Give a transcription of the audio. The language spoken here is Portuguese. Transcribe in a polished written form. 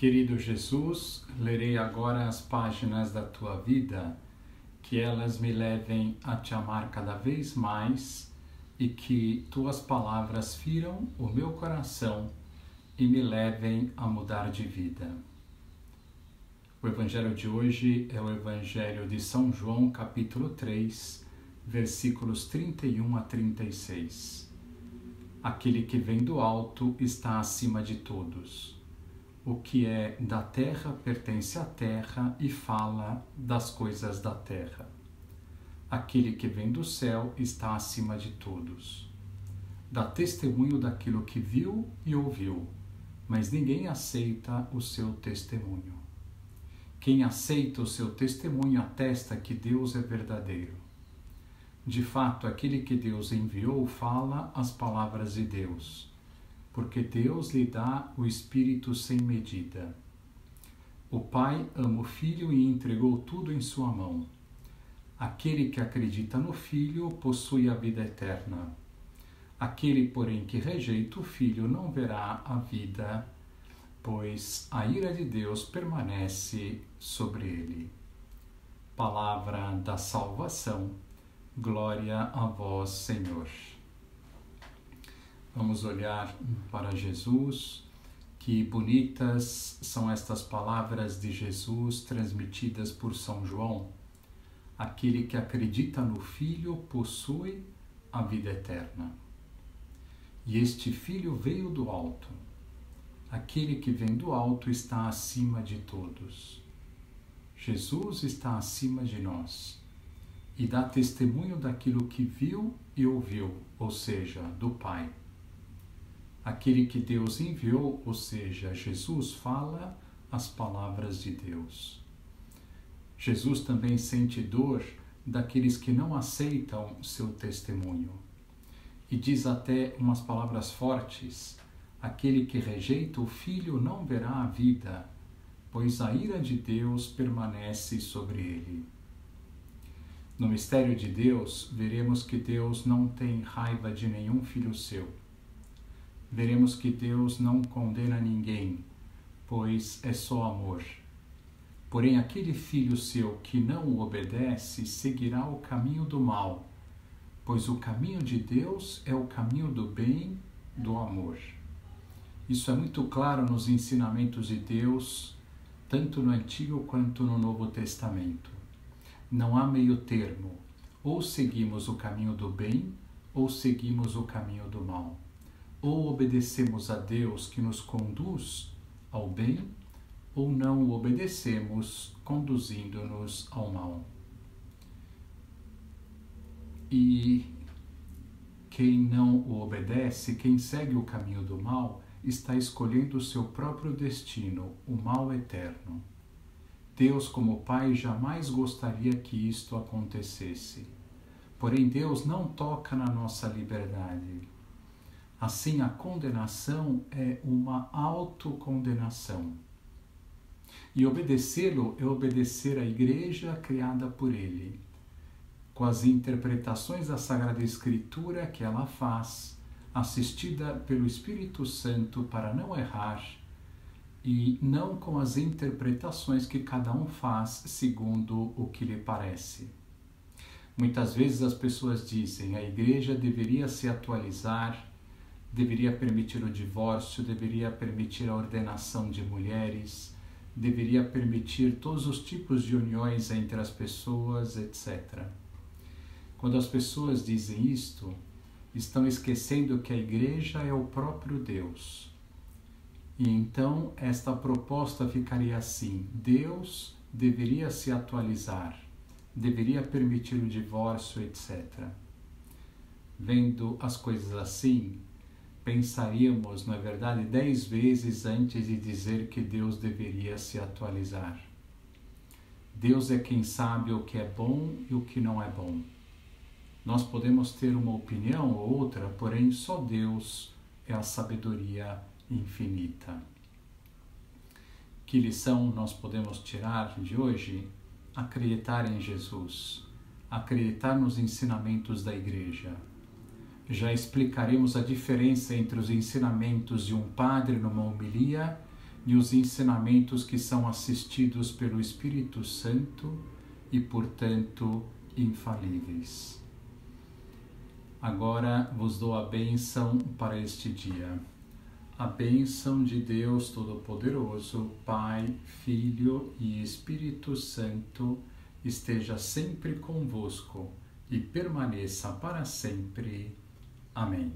Querido Jesus, lerei agora as páginas da tua vida, que elas me levem a te amar cada vez mais e que tuas palavras firam o meu coração e me levem a mudar de vida. O evangelho de hoje é o evangelho de São João, capítulo 3, versículos 31 a 36. Aquele que vem do alto está acima de todos. O que é da terra pertence à terra e fala das coisas da terra. Aquele que vem do céu está acima de todos. Dá testemunho daquilo que viu e ouviu, mas ninguém aceita o seu testemunho. Quem aceita o seu testemunho atesta que Deus é verdadeiro. De fato, aquele que Deus enviou fala as palavras de Deus, porque Deus lhe dá o Espírito sem medida. O Pai ama o Filho e entregou tudo em sua mão. Aquele que acredita no Filho possui a vida eterna. Aquele, porém, que rejeita o Filho não verá a vida, pois a ira de Deus permanece sobre ele. Palavra da salvação. Glória a vós, Senhor. Vamos olhar para Jesus. Que bonitas são estas palavras de Jesus transmitidas por São João. Aquele que acredita no Filho possui a vida eterna. E este Filho veio do alto. Aquele que vem do alto está acima de todos. Jesus está acima de nós e dá testemunho daquilo que viu e ouviu, ou seja, do Pai. Aquele que Deus enviou, ou seja, Jesus, fala as palavras de Deus. Jesus também sente dor daqueles que não aceitam seu testemunho. E diz até umas palavras fortes: aquele que rejeita o Filho não verá a vida, pois a ira de Deus permanece sobre ele. No mistério de Deus, veremos que Deus não tem raiva de nenhum filho seu. Veremos que Deus não condena ninguém, pois é só amor. Porém, aquele filho seu que não o obedece seguirá o caminho do mal, pois o caminho de Deus é o caminho do bem, do amor. Isso é muito claro nos ensinamentos de Deus, tanto no Antigo quanto no Novo Testamento. Não há meio termo, ou seguimos o caminho do bem, ou seguimos o caminho do mal. Ou obedecemos a Deus que nos conduz ao bem, ou não o obedecemos, conduzindo-nos ao mal. E quem não o obedece, quem segue o caminho do mal, está escolhendo o seu próprio destino, o mal eterno. Deus, como Pai, jamais gostaria que isto acontecesse. Porém, Deus não toca na nossa liberdade. Assim, a condenação é uma autocondenação. E obedecê-lo é obedecer à Igreja criada por ele, com as interpretações da Sagrada Escritura que ela faz, assistida pelo Espírito Santo para não errar, e não com as interpretações que cada um faz segundo o que lhe parece. Muitas vezes as pessoas dizem: a Igreja deveria se atualizar, deveria permitir o divórcio, deveria permitir a ordenação de mulheres, deveria permitir todos os tipos de uniões entre as pessoas, etc. Quando as pessoas dizem isto, estão esquecendo que a Igreja é o próprio Deus. E então esta proposta ficaria assim: Deus deveria se atualizar, deveria permitir o divórcio, etc. Vendo as coisas assim, pensaríamos, na verdade, 10 vezes antes de dizer que Deus deveria se atualizar. Deus é quem sabe o que é bom e o que não é bom. Nós podemos ter uma opinião ou outra, porém só Deus é a sabedoria infinita. Que lição nós podemos tirar de hoje? Acreditar em Jesus, acreditar nos ensinamentos da Igreja. Já explicaremos a diferença entre os ensinamentos de um padre numa homilia e os ensinamentos que são assistidos pelo Espírito Santo e, portanto, infalíveis. Agora vos dou a bênção para este dia. A bênção de Deus Todo-Poderoso, Pai, Filho e Espírito Santo, esteja sempre convosco e permaneça para sempre. Amém.